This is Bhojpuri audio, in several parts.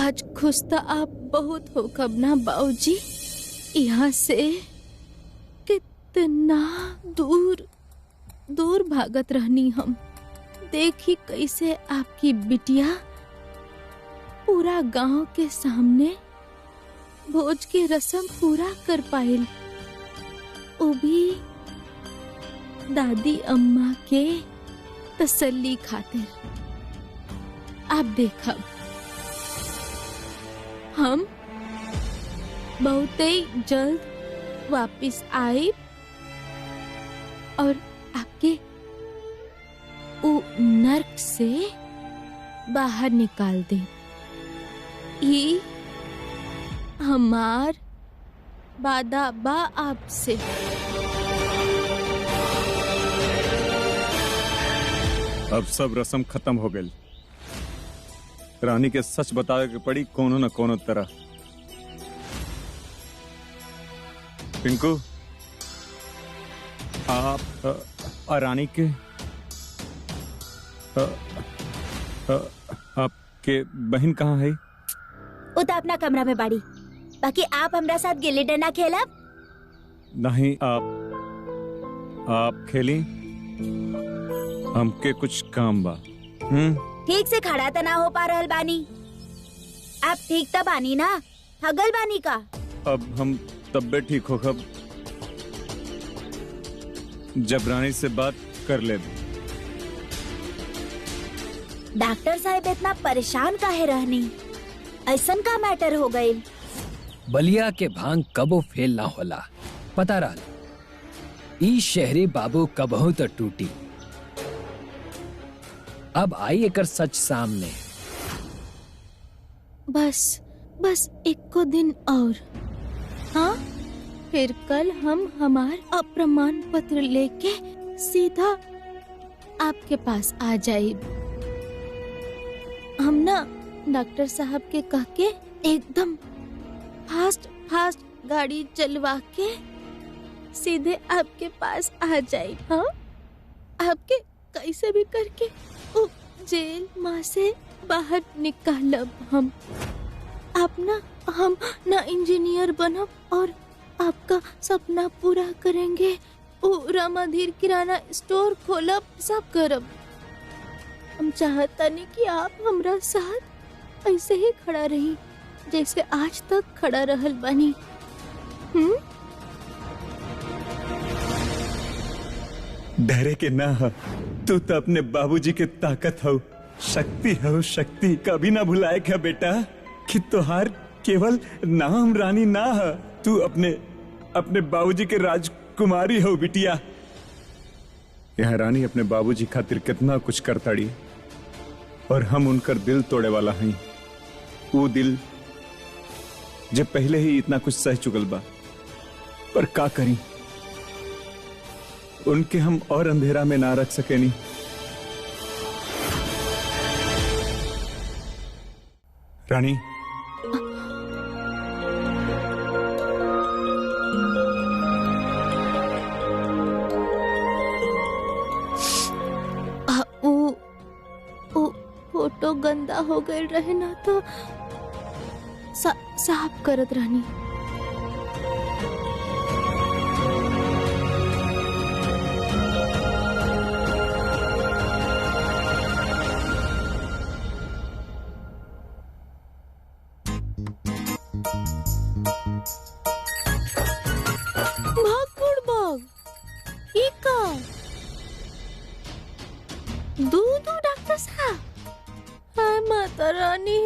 आज खुश तो आप बहुत हो कब ना बाबूजी। यहाँ से कितना दूर दूर भागत रहनी हम। देखी कैसे आपकी बिटिया पूरा गांव के सामने भोज के रस्म पूरा कर पाइल, वो भी दादी अम्मा के तसल्ली खातिर। आप देखब हम बहुत ही जल्द वापिस आए और आपके वो नर्क से बाहर निकाल दे। ये हमार वादा बा आपसे। अब सब रस्म खत्म हो गई। रानी के सच बतावे के पड़ी कोनो न कोनो तरह। पिंकू, आप रानी के आपके बहन कहाँ है? वो तो अपना कमरा में बाड़ी। बाकी आप हमरा साथ गिल्ली डंडा खेलब? नहीं, आप खेली, हमके कुछ काम बा। ठीक से खड़ा तो ना हो पा रहल बानी। आप ठीक तो बानी ना? थगल बानी का? अब हम तब्बे ठीक हो खब जब रानी से बात कर ले। डॉक्टर साहब इतना परेशान काहे रहनी? ऐसन का मैटर हो गई? बलिया के भांग कबो फेल ना होला, पता रहा। ई शहरी बाबू कबहू तो टूटी। अब आई एकर सच सामने। बस एक को दिन और। हाँ, फिर कल हम हमार अप्रमाण पत्र लेके सीधा आपके पास आ जाए। हम ना डॉक्टर साहब के कह के एकदम फास्ट गाड़ी चलवा के सीधे आपके पास आ जाए। हाँ, आपके कैसे भी करके जेल माँ से बाहर निकालब हम। हम ना इंजीनियर बनब और आपका सपना पूरा करेंगे। रामाधीर किराना स्टोर खोलब, सब करब। हम चाहता नहीं कि आप हमरा साथ ऐसे ही खड़ा रही जैसे आज तक खड़ा रहल बानी। डरे के ना हो, तू तो अपने बाबूजी के ताकत हो, शक्ति हो। शक्ति कभी ना भुलाए क्या बेटा कि तोहार केवल नाम रानी ना हो, तू अपने बाबूजी के राजकुमारी हो बिटिया। यह रानी अपने बाबूजी खातिर कितना कुछ करताड़ी और हम उनकर दिल तोड़े वाला हैं। वो दिल जब पहले ही इतना कुछ सह चुकल बा, पर का करी, उनके हम और अंधेरा में ना रख सके। नहीं रानी, वो फोटो गंदा हो गए रहे ना तो साफ करत रहनी। डॉक्टर साहब, हाय माता रानी,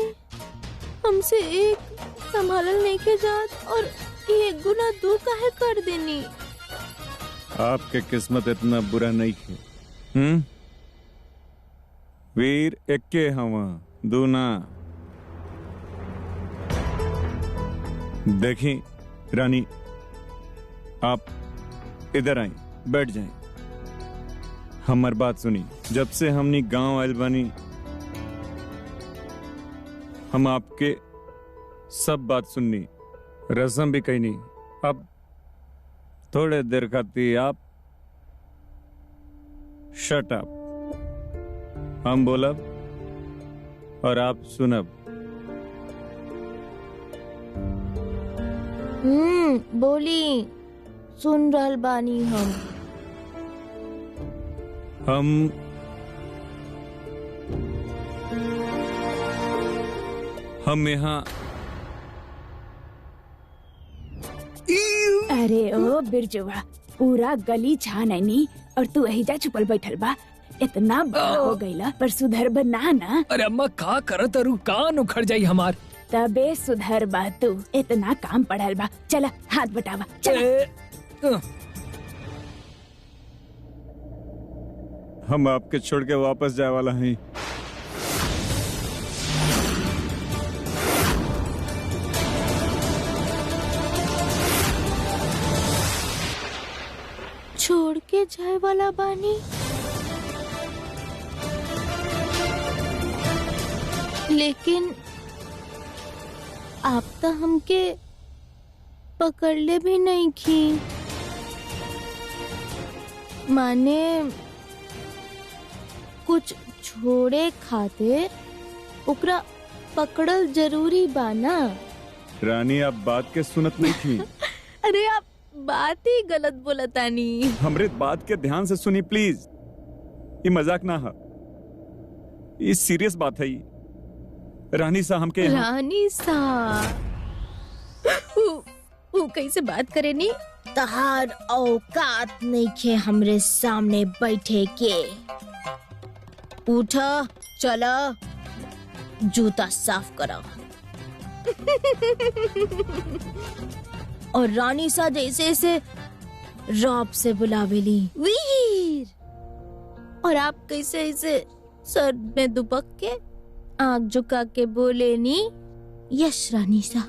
हमसे एक संभालल नहीं के जात और ये गुना दू काहे कर देनी। आपके किस्मत इतना बुरा नहीं है। वीर एक्के हवा दूना। देखी रानी, आप इधर आए, बैठ जाएं। हमार बात सुनी। जब से हमनी गांव आयल बानी, हम आपके सब बात सुननी, रस्म भी कहनी। अब थोड़े देर खाती आप शट अप। हम बोलब और आप सुनब। बोली, सुन रहल बानी हम। हम यहाँ अरे ओ बिरजुआ, पूरा गली छाननी और तू एहिजा छुपल बैठल बा। इतना बड़ा हो गईला पर सुधर बना ना। अरे अम्मा का करत अरु, कान उखड़ जाई हमार। तबे सुधर बा तू, इतना काम पड़ल बा। चला हाथ बटावा, चला। हम आपके छोड़ के वापस जाए वाला हैं। छोड़ के जाए वाला बानी? लेकिन आप तो हमके पकड़ ले भी नहीं की। माने कुछ छोड़े खातिर ओकरा पकड़ल जरूरी बा ना। रानी आप बात के सुनत नहीं थी। अरे आप बात ही गलत बोलतानी। हमरे बात के ध्यान से सुनी प्लीज। ये मजाक ना है, ये सीरियस बात है। रानी सा हमके रानी सा ऊ कैसे बात करे नी? तहार औकात नहीं खे हमरे सामने बैठे के। उठा, चला, जूता साफ करा। और रानी सा जैसे ऐसे रौब से बुलावेली, वीर। और आप कैसे ऐसे सर में दुबक के आंख झुका के बोले नी, यश रानी सा,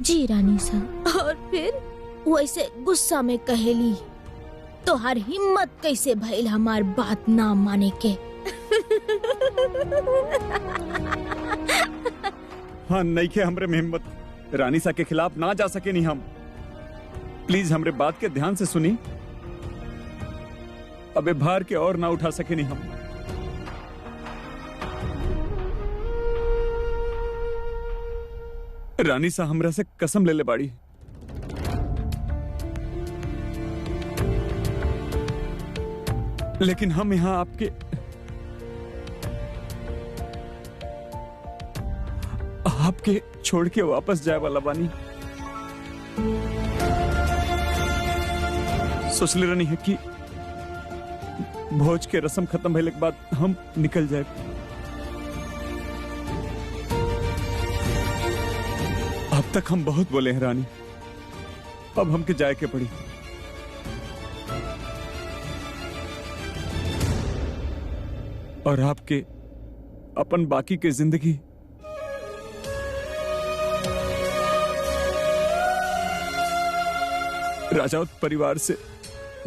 जी रानी सा। और फिर वो ऐसे गुस्सा में कहेली, तो हर हिम्मत कैसे भइल हमार बात ना माने के। हाँ नहीं के हमरे में हिम्मत। रानी सा के खिलाफ ना जा सके नहीं हम। प्लीज हमरे बात के ध्यान से सुनी। अबे भार के और ना उठा सके नहीं हम। रानी सा हमरा से कसम ले ले बाड़ी। लेकिन हम यहाँ आपके छोड़ के वापस जाए वाला बानी। सोच ले रही है कि भोज के रस्म खत्म होने के बाद हम निकल जाए। अब तक हम बहुत बोले हैं रानी, अब हमके जाए के पड़ी। और आपके अपन बाकी के जिंदगी राजौत परिवार से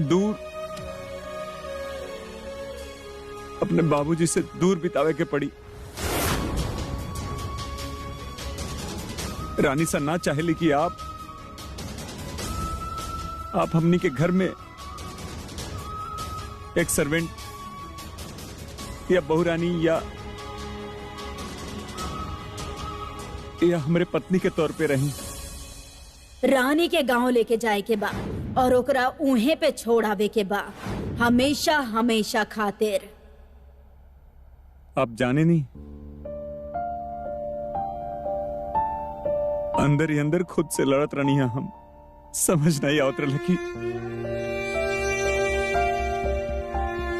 दूर, अपने बाबूजी से दूर बितावे के पड़ी। रानी सा ना चाहेली कि आप हमनी के घर में एक सर्वेंट या बहू रानी या हमारे पत्नी के तौर पे रही। रानी के गांव लेके जाए के बा और ओकरा उहे पे छोड़ावे के बा, हमेशा हमेशा खातिर। आप जाने नहीं, अंदर ही अंदर खुद से लड़त रही है हम। समझ नहीं आवत रहा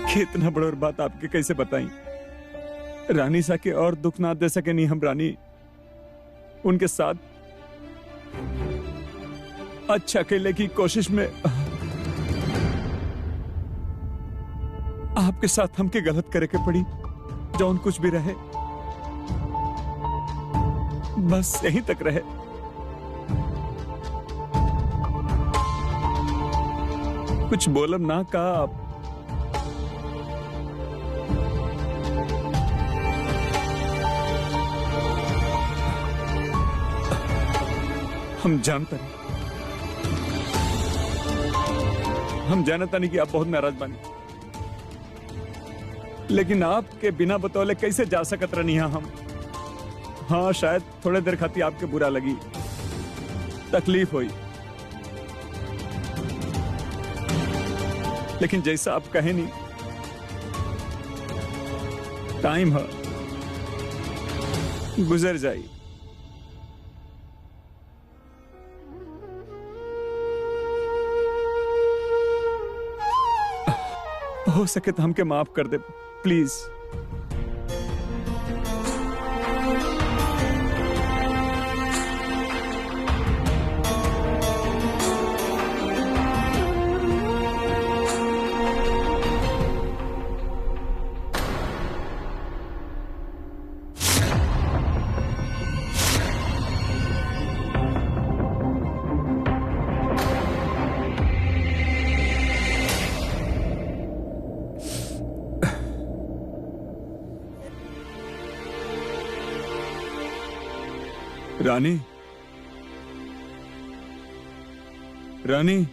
कि इतना बड़ा बात आपके कैसे बताई। रानी सा के और दुख ना दे सके नहीं हम। रानी उनके साथ अच्छा खेलने की कोशिश में आपके साथ हमके गलत करे के पड़ी। जौन कुछ भी रहे बस यहीं तक रहे। कुछ बोलब ना कहा आप। हम जानते नहीं, हम जानता नहीं कि आप बहुत नाराज बने, लेकिन आपके बिना बतौले कैसे जा सकत रही हैं हम। हाँ शायद थोड़े देर खाती आपके बुरा लगी, तकलीफ हुई, लेकिन जैसा आप कहे नहीं, टाइम है, गुजर जाई। हो सके तो हमके माफ कर दे प्लीज। रानी, रानी,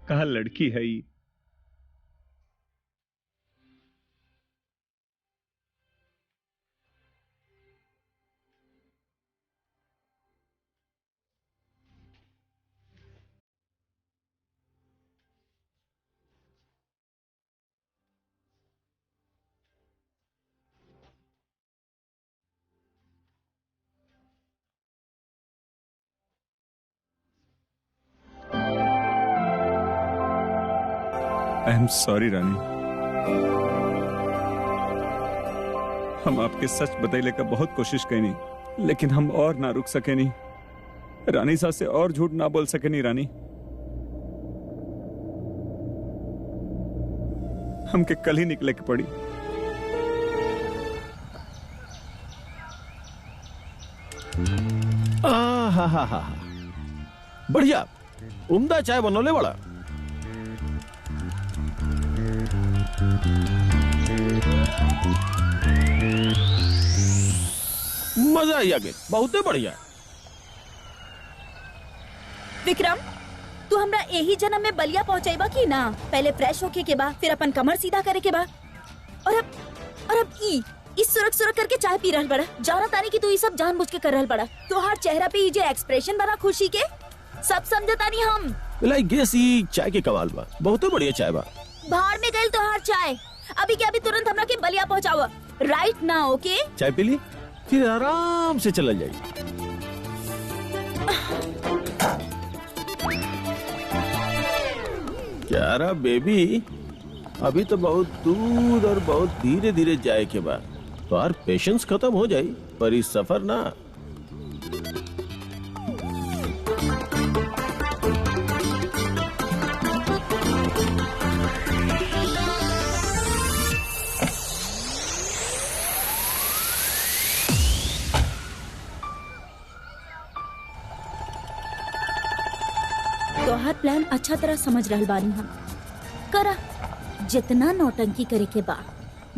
कहा लड़की है ये? आई एम सॉरी रानी, हम आपके सच बतैले का बहुत कोशिश कई नहीं, लेकिन हम और ना रुक सके नहीं। रानी साहब से और झूठ ना बोल सके नहीं रानी। हमके कल ही निकले की पड़ी। हा बढ़िया उम्दा चाय बनवले बड़ा। मजा आई आगे, बहुत बढ़िया। विक्रम, तू हमरा यही जन्म में बलिया पहुंचाइबा की ना? पहले फ्रेश होके के बाद फिर अपन कमर सीधा करे के बाद, और अब इस सुरक करके चाय पी रहल बड़ा। जाना तानी कि तू ये सब जानबूझ के कर रहल बड़ा। तोहार चेहरा पे ये जो एक्सप्रेशन बना खुशी के, सब समझतानी हम। गेस ई चाय के कमाल बा, बहुत बढ़िया चाय बा। बाहर में गई तोहार चाय, अभी के अभी तुरंत हमरा के बलिया पहुंचावा, राइट ना? ओके, चाय पी ली फिर आराम से चला जाइए। क्या रहा बेबी, अभी तो बहुत दूर और बहुत धीरे धीरे जाए के बाद तो यार पेशेंस खत्म हो जाए, पर इस सफर ना। तोहार प्लान अच्छा तरह समझ रहल बानी हम। करा जितना नौटंकी करे के बा,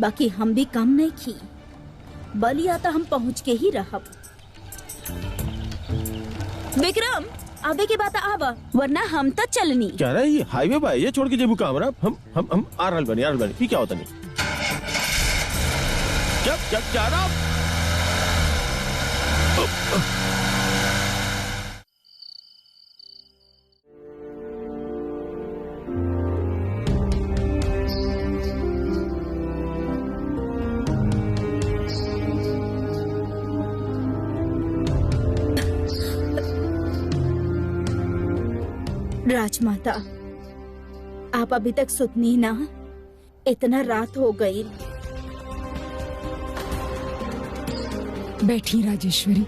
बाकी हम भी कम नहीं की। बलिया तो हम पहुँच के ही रहब। विक्रम, आवे के बात आवा, वरना हम तो चलनी। क्या रहा ये हाईवे पर ये छोड़ के जेबू कामरा, हम आ रहल बनी फिर क्या होता नहीं। क्या रहा राजमाता, आप अभी तक सुतनी ना? इतना रात हो गई। बैठी राजेश्वरी।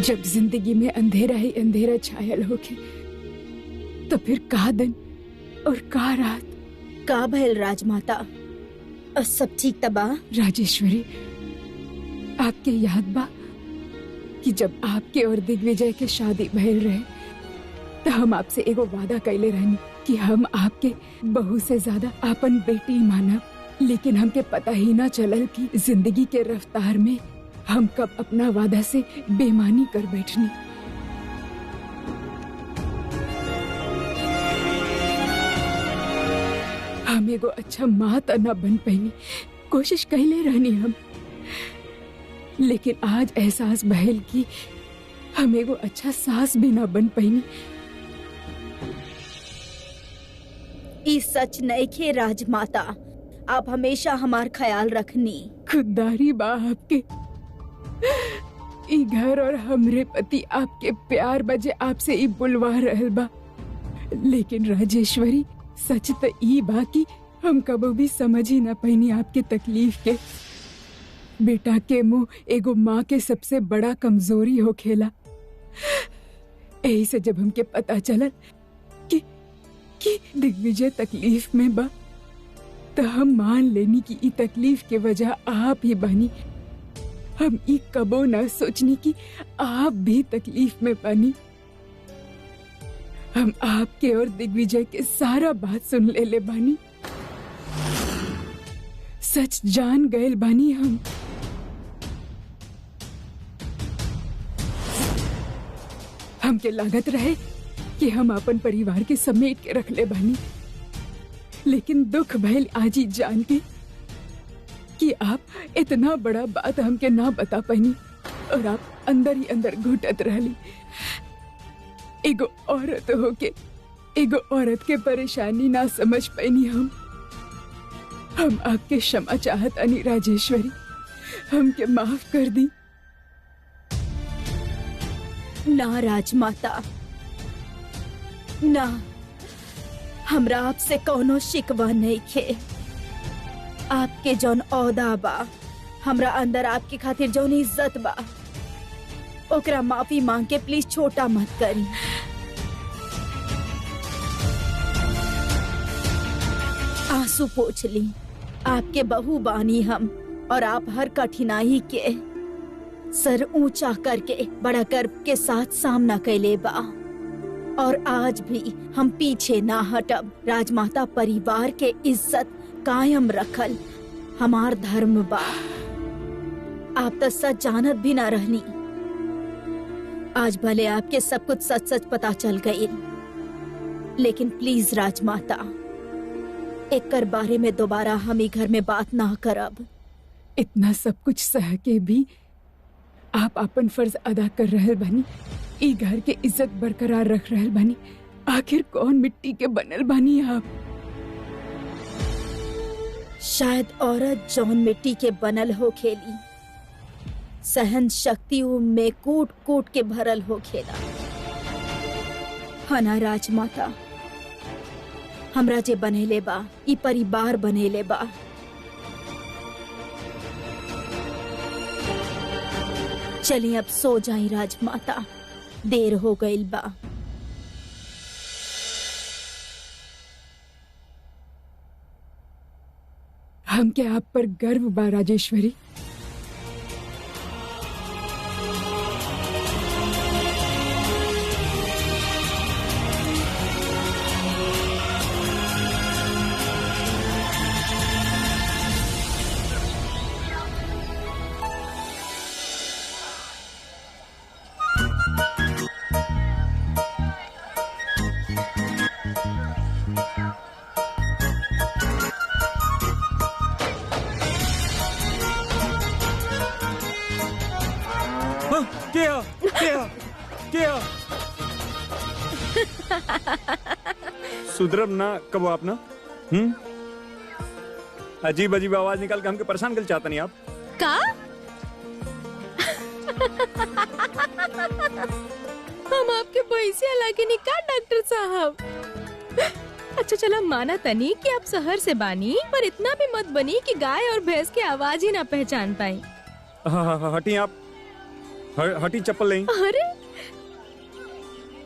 जब जिंदगी में अंधेरा ही अंधेरा छायल होके, तो फिर का दिन और का रात का भइल राजमाता? सब ठीक तबा? राजेश्वरी, आपके याद बा कि जब आपके और दिग्विजय के शादी भइल रहे तो हम आपसे एगो वादा कैले रहनी कि हम आपके बहू से ज्यादा अपन बेटी मानब, लेकिन हमके पता ही ना चलल कि जिंदगी के रफ्तार में हम कब अपना वादा से बेईमानी कर बैठनी। हम एगो अच्छा माँ त न बन पैनी, कोशिश कैले रहनी हम, लेकिन आज एहसास भइल कि हम एगो अच्छा सास भी न बन पैनी। ई सच नइखे राजमाता, आप हमेशा हमार ख्याल रखनी। खुददारी बा आपके, ई घर और हमरे पति आपके प्यार बजे आपसे ई बुलवा रहल बा, लेकिन राजेश्वरी सच त ई बा कि हम कबो भी समझ ही ना पैनी आपके तकलीफ के। बेटा के मुंह एगो माँ के सबसे बड़ा कमजोरी हो खेला। यही से जब हमके पता चलल कि दिग्विजय तकलीफ में बा तो हम मान लेनी कि ई तकलीफ के वजह आप ही बनी। हम ई कबो न सोचनी कि आप भी तकलीफ में बनी। हम आपके और दिग्विजय के सारा बात सुन ले बानी, सच जान गए बानी हम। हमके लागत रहे कि हम अपन परिवार के समेट के रख ले बानी, लेकिन दुख भइल आज ही जान के कि आप इतना बड़ा बात हमके ना बता पानी और आप अंदर ही अंदर घुटत रहली। एगो औरत होके एगो औरत के परेशानी ना समझ पैनी हम आपके क्षमा चाहत अनी राजेश्वरी, हमके माफ कर दी। ना राजमाता ना, हमरा आपसे कोनो शिकवा नहीं खे। आपके जौन औदा बा, हमरा अंदर आपके खातिर जौन इज्जत बा, ओकरा माफी मांग के प्लीज छोटा मत करी। आंसू पोंछ ली, आपके बहू बानी हम, और आप हर कठिनाई के सर ऊंचा करके बड़ा गर्व के साथ सामना कैले बा, और आज भी हम पीछे ना हटब। राजमाता परिवार के इज्जत कायम रखल हमार धर्म बा। आप तो सच जानत भी ना रहनी, आज भले आपके सब कुछ सच सच पता चल गई, लेकिन प्लीज राजमाता, एकर बारे में दोबारा हम ई घर में बात ना करब। इतना सब कुछ सह के भी आप अपन फर्ज अदा कर रहल बानी, ई घर के इज्जत बरकरार रख रहल बानी। आखिर कौन मिट्टी के बनल बानी आप? शायद औरत जौन मिट्टी के बनल हो खेली, सहन शक्ति में कूट कूट के भरल हो खेला। हना राजमाता, हमरा जे बनेले बा, ई परिवार बनेले बा। चलिए अब सो जाई राजमाता, देर हो गई बा। हमके आप पर गर्व बा राजेश्वरी। क्या सुधरब ना कबो आप ना? अजीब अजीब आवाज निकाल के हमके परेशान कर चाहता नहीं आप? का? हम आपके पैसे लाके नहीं का डॉक्टर साहब? अच्छा चला माना तनी कि आप शहर से बानी, पर इतना भी मत बनी कि गाय और भैंस की आवाज ही ना पहचान पाई। हाँ, हटी आप, हटी चप्पल नहीं। अरे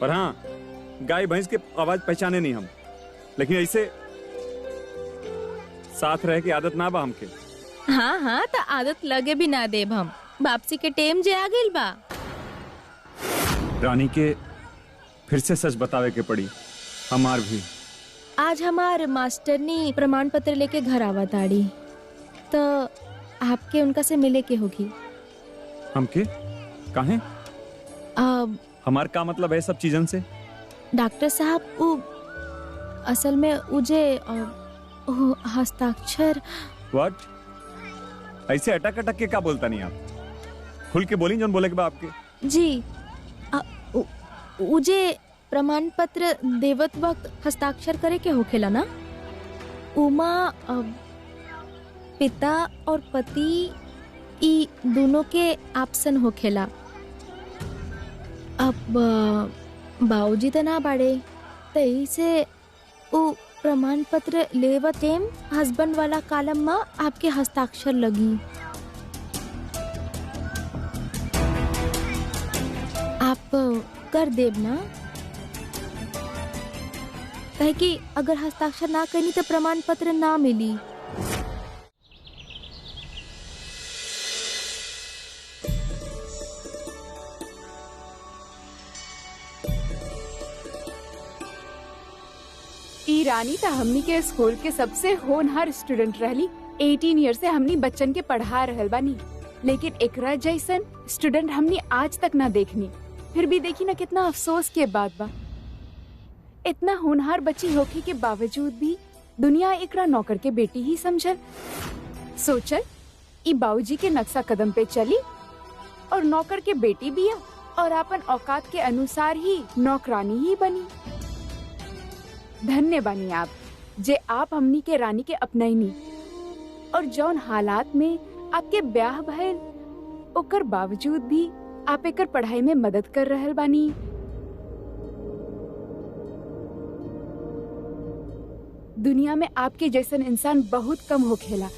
पर हाँ, गाय भैंस के आवाज पहचाने नहीं हम, लेकिन ऐसे साथ रह के आदत ना बा हमके। हाँ हाँ, तो आदत लगे भी ना देब हम। वापसी के टेम जे आ गइल बा। रानी के फिर से सच बतावे के पड़ी, हमार भी। आज हमार मास्टरनी प्रमाण पत्र लेके घर आवा ताड़ी, तो आपके उनका से मिले के होगी। हमके काहे? अब हमार का मतलब है सब चीजन से? डॉक्टर साहब, वो असल में उजे हस्ताक्षर। व्हाट? ऐसे अटक अटक के का बोलता नहीं आप? खुल के बोली जोन बोले के बा आपके। जी, उजे प्रमाण पत्र देवत वक्त हस्ताक्षर करे के होखेला ना? उमा पिता और पति ई दोनों के ऑप्शन होखेला। अब बाबूजी तो ना बाड़े, तई से उ प्रमाण पत्र लेवत टेम हस्बैंड वाला कॉलम में आपके हस्ताक्षर लगी। आप कर देब ना? कहे कि अगर हस्ताक्षर ना करनी तो प्रमाण पत्र ना मिली। ई रानी तो हमनी के स्कूल के सबसे होनहार स्टूडेंट रहली। 18 ईयर से हमनी बच्चन के पढ़ा रहल बानी, लेकिन एकरा जैसन स्टूडेंट हमनी आज तक ना देखनी। फिर भी देखी ना कितना अफसोस के बात बा। इतना होनहार बच्ची होके के बावजूद भी दुनिया एकरा नौकर के बेटी ही समझल। सोचल ई बाबूजी के नक्शा कदम पे चली और नौकर के बेटी भी है और अपन औकात के अनुसार ही नौकरानी ही बनी। धन्य बानी आप जे आप हमनी के रानी के अपनाईनी, और जौन हालात में आपके ब्याह भइल ओकर बावजूद भी आप एकर पढ़ाई में मदद कर रहल बानी। दुनिया में आपके जैसन इंसान बहुत कम होखेला।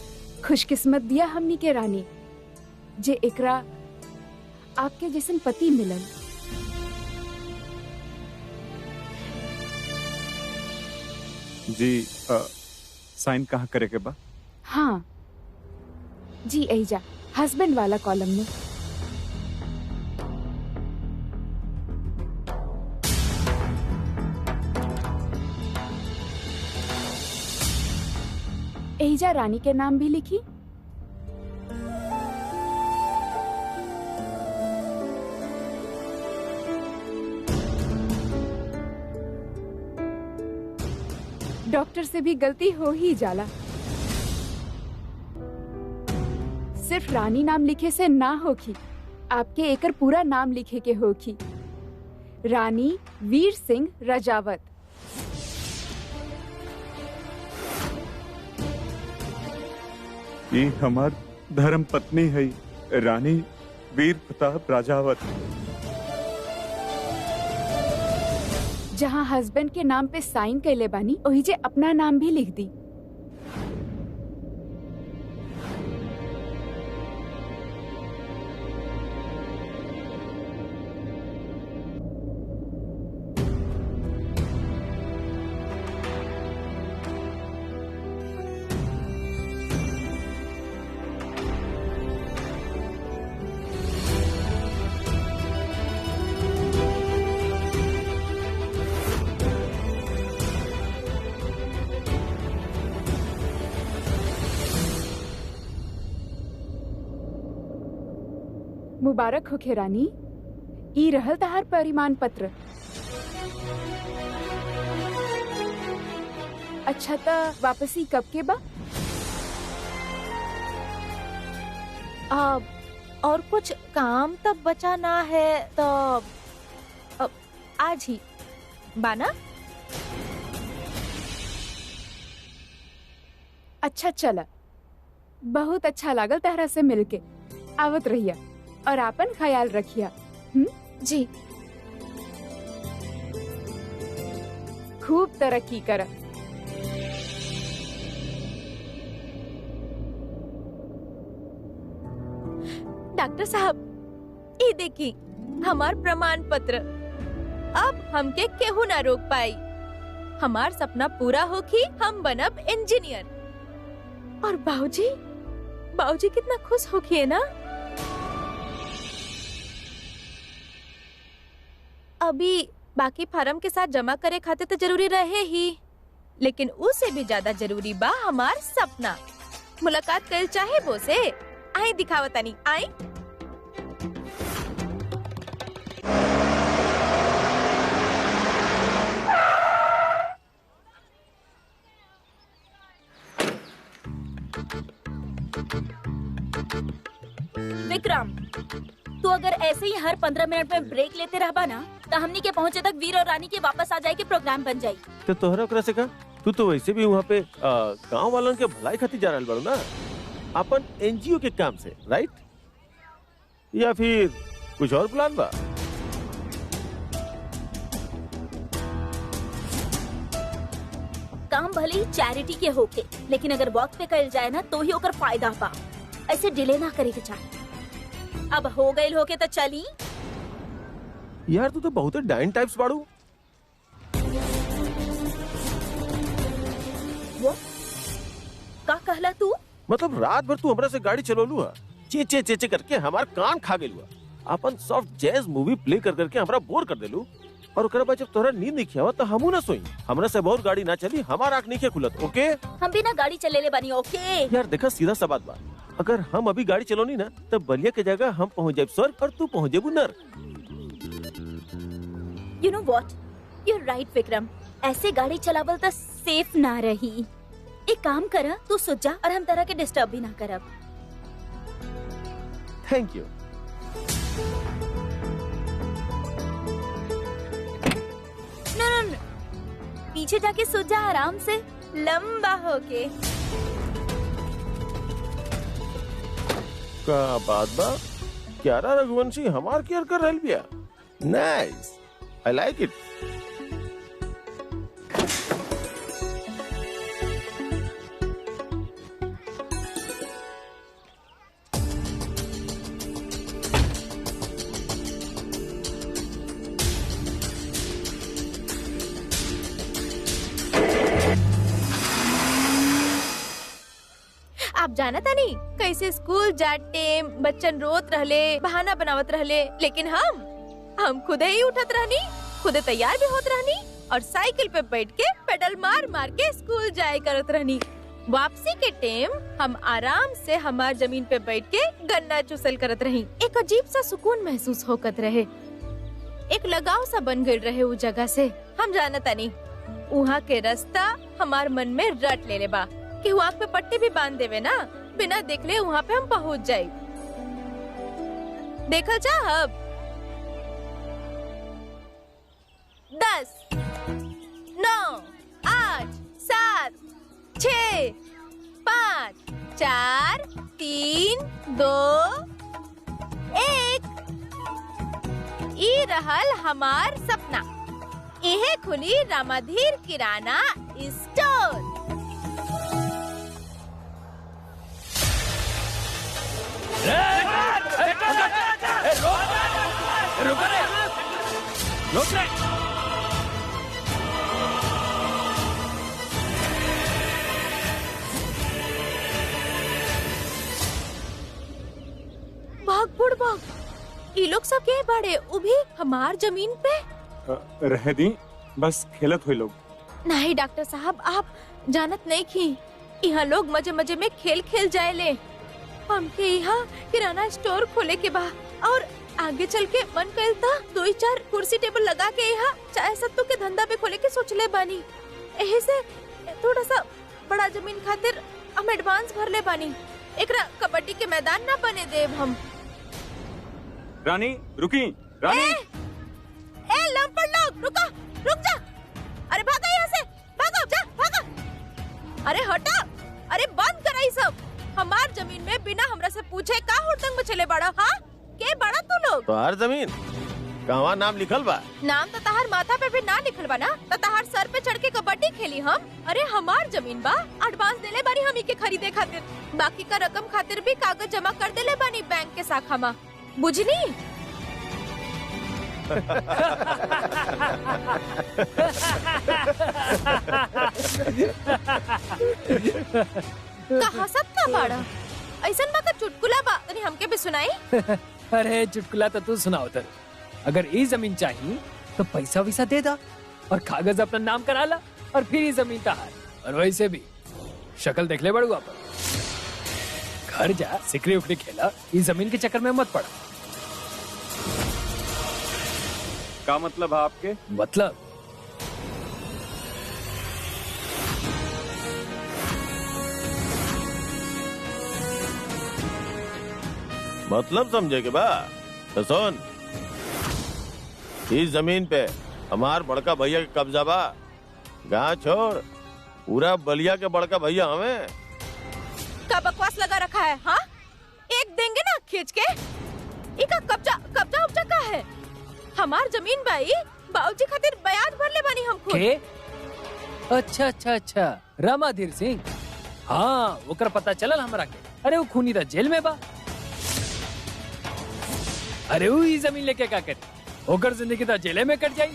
खुशकिस्मत दिया हमनी के रानी जे एकरा आपके जैसन पति मिलन। जी, साइन कहाँ करे के बा? हाँ जी, एजा हस्बैंड वाला कॉलम में। एजा रानी के नाम भी लिखी। डॉक्टर से भी गलती हो ही जाला। सिर्फ रानी नाम लिखे से ना होगी, आपके एकर पूरा नाम लिखे के होगी। रानी वीर सिंह रजावत। ये हमार धर्म पत्नी है, रानी वीर प्रताप राजावत। जहाँ हस्बैंड के नाम पे साइन कैले बानी, वही जे अपना नाम भी लिख दी। मुबारक होखे रानी, ई रहल तहार परिमान पत्र। अच्छा तो वापसी कब के बा? और कुछ काम तब बचा ना है तो आज ही बाना। अच्छा चला, बहुत अच्छा लागल तहरा से मिलके। आवत रहिया और आपन ख्याल रखिया। जी, खूब तरक्की कर। डॉक्टर साहब, ये देखी हमार प्रमाण पत्र। अब हमके केहू ना रोक पाई। हमार सपना पूरा होखी, हम बनब इंजीनियर। और बाबूजी बाबूजी कितना खुश होके ना। अभी बाकी फार्म के साथ जमा करे खाते तो जरूरी रहे ही, लेकिन उससे भी ज्यादा जरूरी बा हमार सपना। मुलाकात कर चाहे वो से आई दिखावतानी आई। विक्रम, तू अगर ऐसे ही हर 15 मिनट में ब्रेक लेते रहबा ना तो हमनी के पहुंचे तक वीर और रानी के वापस आ जाए के प्रोग्राम बन जाये। तो तोहरा ओकरा से का, तू तो वैसे भी वहाँ पे गांव वालन के भलाई खातिर जा रहल बाड़ू ना, अपन एनजीओ के काम से, राइट? या फिर कुछ और प्लान बा? काम भले ही चैरिटी के होके, लेकिन अगर वक्त पे कल जाए ना तो ही ओकर फायदा बा। ऐसे डिले ना करे के चाहिए। अब हो गए होके तो चली। यार तू तो बहुत डाइन टाइप्स बाड़ू। वो का कहला तू? मतलब रात भर तू हमरा से गाड़ी चलोलू है, चे चे करके हमार कान खा गेलू है। अपन सॉफ्ट जैज मूवी प्ले कर करके हमरा बोर कर देलू, और ओकरा बाद जब तोहरा नींद नहीं आवा तो हमू ना सोई। हमरा से बहुत गाड़ी ना चली, हमार आँख नहीं खुलत। ओके, हम भी ना गाड़ी चले ले बनी। ओके यार देखा, सीधा सा बात बा, अगर हम अभी गाड़ी चलोनी ना तब बलिया के जगह हम पहुंच जाए स्वर्ग और तू पहुंच जेबू नर्क। You know what, you are right Vikram. ऐसे गाड़ी चलावल तो सेफ ना रही। एक काम करा, तू सो जा और हम तरह के डिस्टर्ब भी ना करब। Thank you. नो, पीछे जाके सो जा आराम से, लंबा होके। का बात बा, क्यारा रघुवंशी हमार केयर कर रहल बिया। Nice, I like it. आप जाना था नहीं कैसे स्कूल जाते बच्चन रोत रहले, बहाना बनावत रहले, लेकिन हम खुदे ही उठत रहनी, खुदे तैयार भी होत रहनी और साइकिल पे बैठ के पेडल मार मार के स्कूल जाए करत रहनी। वापसी के टाइम हम आराम से हमार जमीन पे बैठ के गन्ना चुसल करत रही। एक अजीब सा सुकून महसूस होकत रहे, एक लगाव सा बन गई रहे उस जगह से। हम जानता नहीं वहाँ के रास्ता हमार मन में रट ले बा कि वहाँ पे पट्टी भी बांध देवे ना, बिना देखले वहाँ पे हम पहुँच जाए। देखल जा अब 10, 9, 8, 7, 6, 5, 4, 3, 2, 1। ई रहल हमार सपना। इहे खुली रामाधीर किराना स्टोर। भाग बुड़ भाग, ये लोग सब के बड़े उभी हमार जमीन पे। रह दी, बस खेलत हुए लोग। नहीं डॉक्टर साहब, आप जानत नहीं की यहाँ लोग मजे मजे में खेल खेल जाए ले। हमके यहाँ किराना स्टोर खोले के बा और आगे चल के मन करता 2-4 कुर्सी टेबल लगा के यहाँ चाय सत्तू के धंधा पे खोले के सोच ले बानी। यही से थोड़ा सा बड़ा जमीन खातिर हम एडवांस भर ले बानी। एकरा कबड्डी के मैदान ना बने देव हम। रानी रुकी, रानी। ए लंपट लोग, रुक जा। अरे भागा यहाँ से, भागो जा, भागा। अरे हटा, अरे बंद करा सब। हमार जमीन में बिना हमरा से पूछे का हुड़दंग में चले बड़ा। हाँ के बड़ा तू लोग? तो हर जमीन कहवा नाम लिखल बा? नाम तो तहार माथा पे भी ना लिखल बा ना, तो तहार सर पे चढ़ के कबड्डी खेली हम। अरे हमार जमीन बा, एडवांस देले बानी हम के खरीदे खातिर। बाकी का रकम खातिर भी कागज जमा कर देले बानी बैंक के शाखा में, बुझनी? कहा सब ना बाड़ा ऐसन बा का चुटकुला बा तनी हमके भी सुनाई। अरे चुटकुला तो तू सुनाओ तर। अगर ये जमीन चाहिए तो पैसा वैसा दे दा और कागज अपना नाम करा ला और फिर ये जमीन तहार। और वैसे भी शक्ल देख ले बड़ुआ पर। घर जा सिकरी उकरी खेला, इस जमीन के चक्कर में मत पड़ा। क्या मतलब है आपके? मतलब समझे के बा तो सुन, इस जमीन पे हमार बड़का भैया के कब्जा बा। गाँव छोड़, पूरा बलिया के बड़का भैया हमें। का बकवास लगा रखा है? हाँ, एक देंगे ना खींच के। इका कब्जा कब्जा उपजा का है? हमार जमीन भाई बाबूजी खातिर बयान भर ले बानी हम खुद। के? अच्छा अच्छा अच्छा, रामाधीर सिंह। हाँ, ओकर पता चलल हमरा के। अरे वो खूनी था जेल में बा। अरे वो ही जमीन लेके क्या करे? ओकर जिंदगी तो जेले में कट जाई।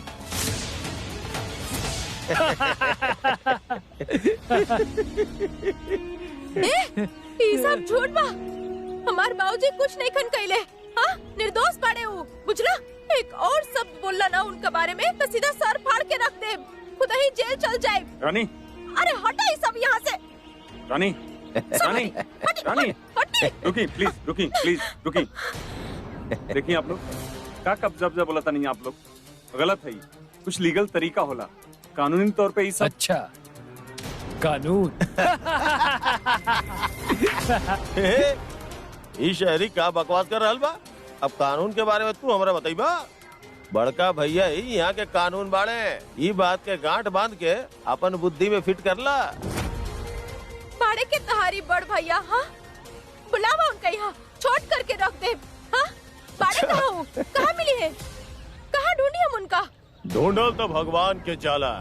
ये सब झूठ बा। हमार बाबूजी कुछ नहीं खन कइले। हाँ, निर्दोष बाड़े वो, बुझला? एक और शब्द बोलला ना उनके बारे में तो सीधा सर फाड़ के रख दे, खुद ही जेल चल जाए। रानी, अरे हटा ये सब यहाँ से। रानी, रानी, रानी, रुकी प्लीज, रुकी प्लीज, रुकी। देखिए आप लोग का कब्जा बोला था नहीं, आप लोग गलत है। कुछ लीगल तरीका होला, कानूनी तौर पे ये सब। अच्छा, कानून। ई शहरी का बकवास कर रहल बा? अब कानून के बारे में तू हमरा बताइबा। बड़का भैया ही यहाँ के कानून बाड़े। ई बात के गांठ बांध के अपन बुद्धि में फिट कर ला। बाड़े के तहारी बड़ भैया। हाँ, बुलावा उनका यहाँ, छोट करके रख दे। हाँ, बाड़े कहाँ हूँ? कहाँ मिली है? कहाँ ढूंढी हम उनका? ढूंढल तो भगवान के चाला।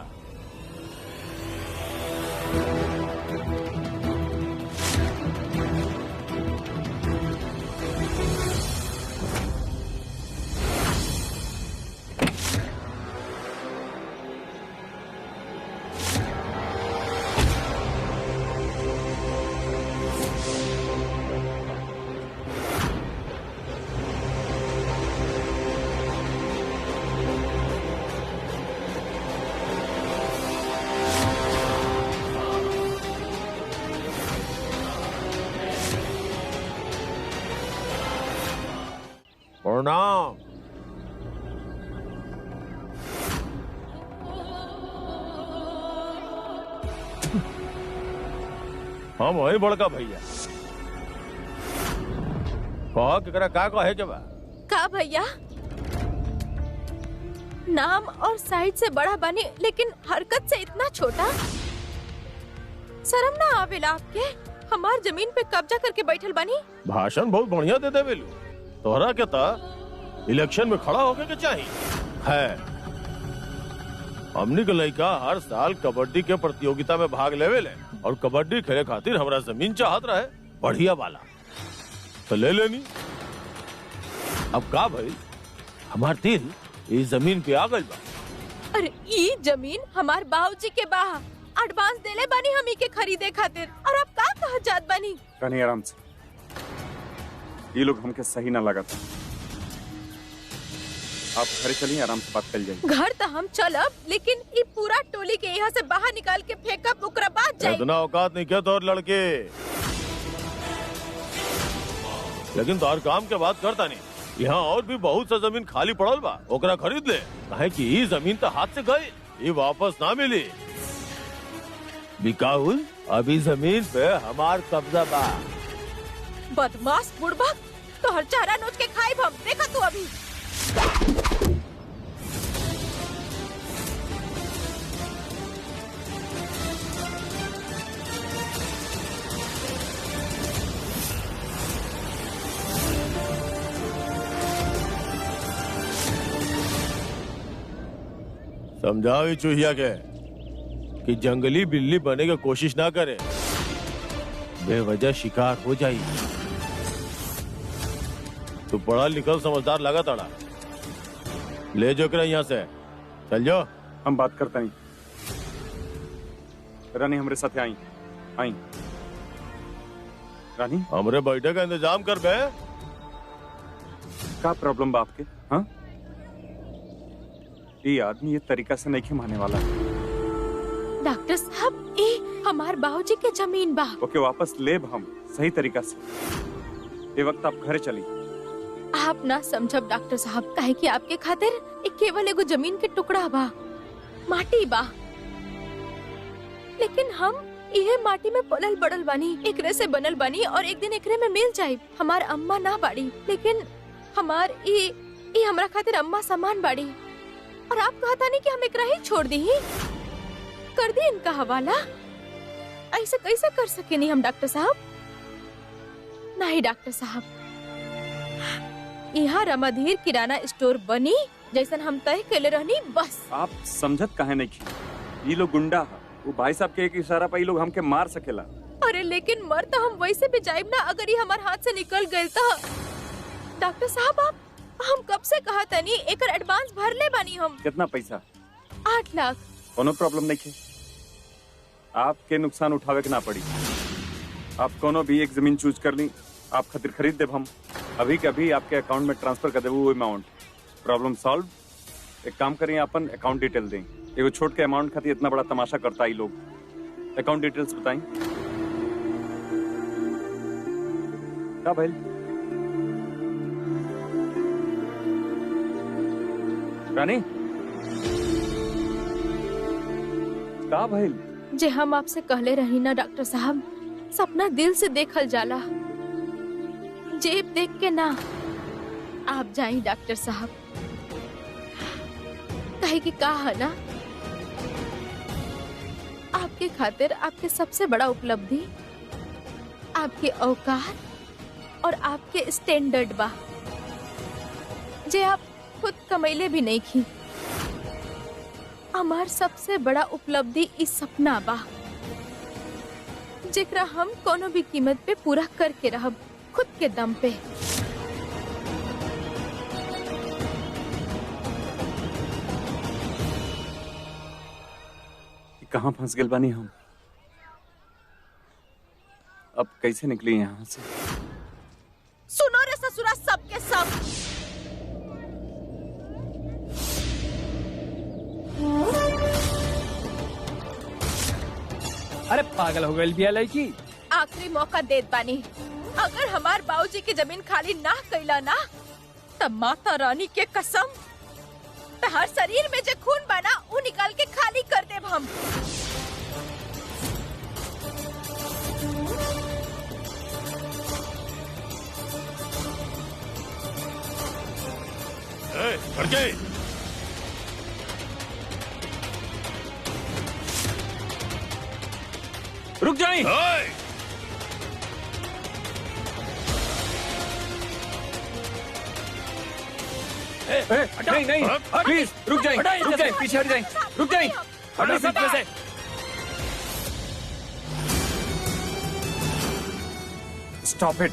प्रणाम। हम वही बड़का भैया। कह केकरा का कहे के बा? का भैया? नाम और साइज से बड़ा बने लेकिन हरकत से इतना छोटा। शर्म ना आवेला आपके? हमार जमीन पे कब्जा करके बैठल बनी। भाषण बहुत बढ़िया दे देवेलू। तोहरा के ता इलेक्शन में खड़ा होके के चाहिए है। हमनी के लड़का हर साल कबड्डी के प्रतियोगिता में भाग लेवेले और कबड्डी खेले खातिर हमरा जमीन चाहत रहे बढ़िया वाला, तो ले लेनी। अब का भाई, हमार दिल इस जमीन पे आ गइल बा। अरे ई जमीन हमार बाबूजी के बा। एडवांस देले बानी हम के खरीदे खातिर, और अब का कह जात बानी? रानी आराम से, ये लोग हमके सही ना लगा था। आप घर चलिए, आराम से बात कर जाइए। घर तो हम चलब, लेकिन ये पूरा टोली के यहाँ से बाहर निकाल के फेंकब, ओकरा बाद जाए। इतना औकात नहीं क्या तोर लड़के? लेकिन तोर काम के बात करता नहीं। यहाँ और भी बहुत सा जमीन खाली पड़ल बा, ओकरा खरीद ले। काहे कि ये जमीन तो हाथ से गई, ये वापस ना मिली। बिकाउल अभी जमीन पे हमार कब्जा बा। बदमाश बुड़बक, तो हर चारा नोच के खाइब हम। देखा तू अभी। समझाओ चूहिया के कि जंगली बिल्ली बनने की कोशिश ना करे, बेवजह शिकार हो जाए। तू पढ़ा लिखल समझदार लगा ताड़ा। ले जो कर यहाँ से चल जाओ। हम बात करते नहीं। रानी हमारे साथ आई आई। रानी हमरे बैठे का इंतजाम कर बे। का प्रॉब्लम बा आपके? हाँ, ये आदमी ये तरीका से नहीं माने वाला। डॉक्टर साहब, ये हमार बाबूजी के जमीन बा। ओके, वापस लेब हम सही तरीका से। ये वक्त आप घर चली। आप ना समझब डॉक्टर साहब, काहे कि आपके खातिर एक केवल एगो जमीन के टुकड़ा बा, माटी बा। लेकिन हम इहे माटी में पलल बड़ल बानी, एकरे से बनल बानी और एक दिन एकरे में मिल जाए। हमार अम्मा ना बाड़ी, लेकिन हमार ई हमरा खातिर अम्मा समान बाड़ी। और आप कहता नहीं कि हम एकरा ही छोड़ दी, कर दी इनका हवाला। ऐसे कैसे कर सके नहीं हम डॉक्टर साहब? नहीं डॉक्टर साहब, यहाँ रमाधीर किराना स्टोर बनी जैसन हम तय कैले रहनी, बस। आप समझत काहे नहीं की? ये लोग गुंडा है। वो भाई साहब के एक इशारा पे ये लोग हमके मार सकेला। अरे लेकिन मर तो हम वैसे भी जाइब ना, अगर ये हमारे हाथ से निकल गए तो। डॉक्टर साहब, आप हम कब से कहा तनी एकर एडवांस भर ले बानी हम। कितना पैसा? 8 लाख। कोनो प्रॉब्लम नहीं है, आपके नुकसान उठावे के ना पड़ी। आप कोनो भी एक जमीन चूज कर ली, आप खातिर खरीद देब हम। अभी के अभी आपके अकाउंट में ट्रांसफर कर देबू वो अमाउंट। Problem solve. एक काम करें, अपन अकाउंट डिटेल दें। एगो छोट के अमाउंट खातिर इतना बड़ा तमाशा करता ही लोग। अकाउंट डिटेल्स बताएं। क्या भाई? रानी, का भाई? जे हम आपसे कहले रही ना डॉक्टर साहब, सपना दिल से देखल जाला, जेब देख के ना। आप जाइए डॉक्टर साहब, कहे कि का है ना, आपके खातिर आपके सबसे बड़ा उपलब्धि आपके औकात और आपके स्टैंडर्ड बा, जे आप खुद कमैले भी नहीं की। हमार सबसे बड़ा उपलब्धि इस सपना बा, जेकरा हम कोनो भी कीमत पे पूरा करके रहब, खुद के दम पे। कहाँ फंस गए बानी हम? अब कैसे निकली यहाँ से? सुनो रे ससुरा, सब के सब। अरे पागल हो गई बिया लड़की। आखिरी मौका देत बानी, अगर हमार बाबूजी के जमीन खाली ना कैला ना, तब माता रानी के कसम, हर शरीर में जो खून बना वो निकाल के खाली कर देब हम। रुक जाइए। नहीं नहीं, प्लीज रुक जाइए, रुक जाइए, पीछे हट जाइए, रुक जाइए, हटो पीछे से। Stop it.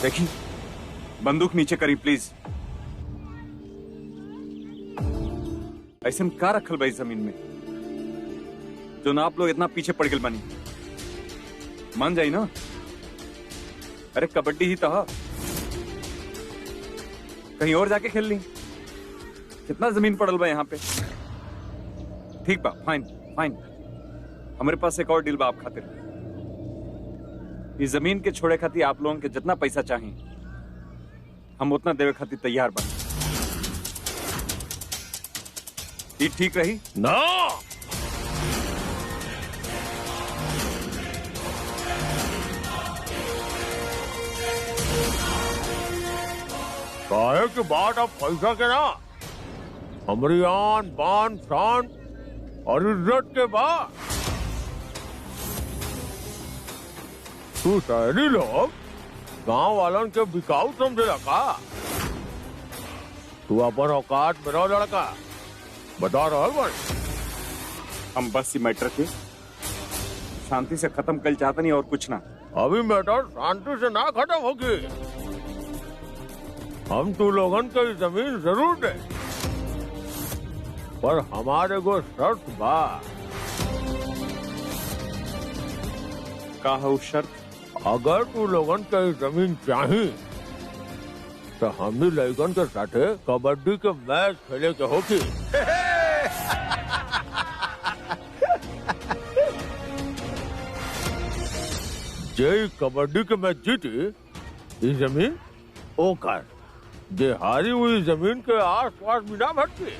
देखिए, बंदूक नीचे करी प्लीज। ऐसे में का रखल भाई जमीन में, जो ना आप लोग इतना पीछे पड़ गए बनी। मान जाई ना। अरे कबड्डी ही तो कहीं और जाके खेल ली। कितना जमीन पड़ल बा यहाँ पे। ठीक बा, फाइन फाइन। हमारे पास एक और डील बा आप खातिर। इस जमीन के छोड़े खातिर आप लोगों के जितना पैसा चाहिए हम उतना देवे खातिर तैयार बा। ये ठीक रही ना? काहे की बात अब पैसा के ना, हमारी आन बान शान और इज्जत के बाद तू शहरी लोग गांव वालन के बिकाऊ समझेला का? तू अपन औकात में रहो लड़का, बता रहा बन। हम बस ये मैटर के शांति से खत्म कर चाहते नहीं और कुछ ना। अभी मैटर शांति से ना खत्म होगी। हम तू लोगन को जमीन जरूर दे, पर हमारे को शर्त बा। का हो शर्त? अगर तू लोगन के जमीन चाही तो हमनी लड़कन के साथे कबड्डी के मैच खेले के होगी। जे कबड्डी के मैच जीती ये जमीन ओकर, जे हारी हुई जमीन के आस पास बिना भटकी।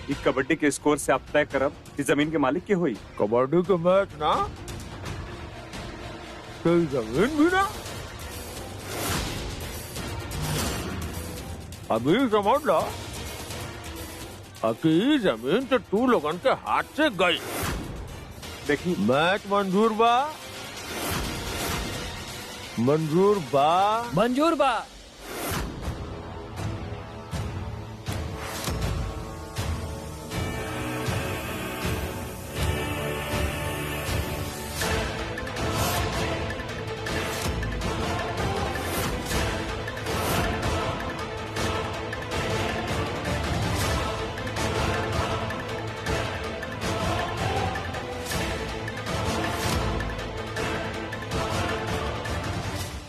ये कबड्डी के स्कोर से आप तय करब कि जमीन के मालिक के हुई। कबड्डी के मैच ना तो जमीन भी ना। अभी समझ लो कि जमीन तो तू लोगन के हाथ से गई। देखी मैच मंजूर बा? मंजूर बा? मंजूर बा।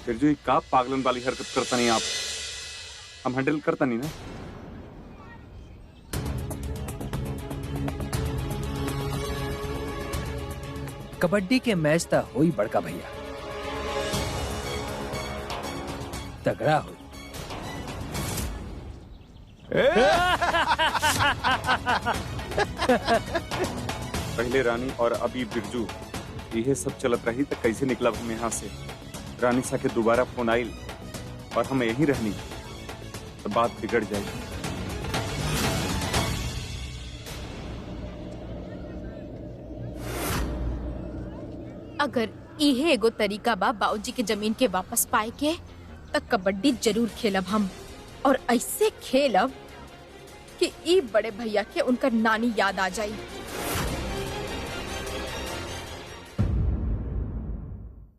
फिर जो का पागलन वाली हरकत करता नहीं आप, हम हैंडल करता नहीं ना। कबड्डी के मैच ता हुई बड़का भैया, तगड़ा हुई। पहले रानी और अभी बिरजू, ये सब चलत रही तो कैसे निकला हम यहाँ से। रानी सा के दोबारा फोन आइल और हम यहीं रहनी तो बात बिगड़ जाएगी। अगर इहे एगो तरीका बा बाबूजी के जमीन के वापस पाए के, तब कबड्डी जरूर खेलब हम, और ऐसे खेलब कि ई बड़े भैया के उनका नानी याद आ जाई।